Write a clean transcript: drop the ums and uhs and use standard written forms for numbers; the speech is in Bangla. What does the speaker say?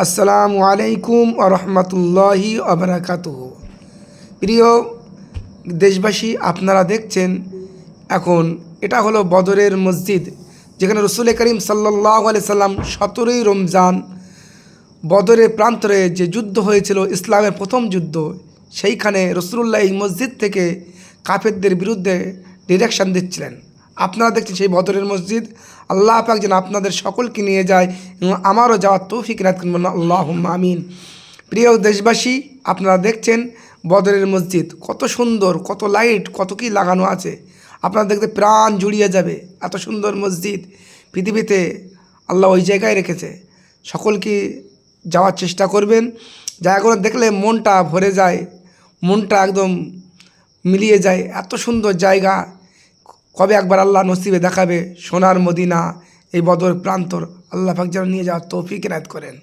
আসসালামু আলাইকুম ওয়া রাহমাতুল্লাহি ওয়া বারাকাতুহু। প্রিয় দেশবাসী, আপনারা দেখছেন এখন এটা হলো বদরের মসজিদ, যেখানে রসুল করিম সাল্লাল্লাহু আলাইহি সাল্লাম 17ই রমজান বদরের প্রান্তরে যে যুদ্ধ হয়েছিল, ইসলামের প্রথম যুদ্ধ, সেইখানে রসুলুল্লাহ এই মসজিদ থেকে কাফেরদের বিরুদ্ধে ডিরেকশন দিচ্ছিলেন। আপনারা দেখছেন সেই বদরের মসজিদ। আল্লাহ পাক যেন আপনাদের সকলকে নিয়ে যায় এবং আমারও যাওয়ার তৌফিক রাত করবেন, আল্লাহুম্মা আমিন। প্রিয় দেশবাসী, আপনারা দেখছেন বদরের মসজিদ কত সুন্দর, কত লাইট, কত কি লাগানো আছে। আপনারা দেখতে প্রাণ জুড়িয়ে যাবে। এত সুন্দর মসজিদ পৃথিবীতে আল্লাহ ওই জায়গায় রেখেছে। সকলকে যাওয়ার চেষ্টা করবেন। জায়গাগুলো দেখলে মনটা ভরে যায়, মনটা একদম মিলিয়ে যায়। এত সুন্দর জায়গা, কবে একবার আল্লাহ নসিবে দেখাবে সোনার মদিনা, এই বদর প্রান্তর। আল্লাহ পাক যেন নিয়ে যাওয়ার তৌফিক এনায়েত করেন।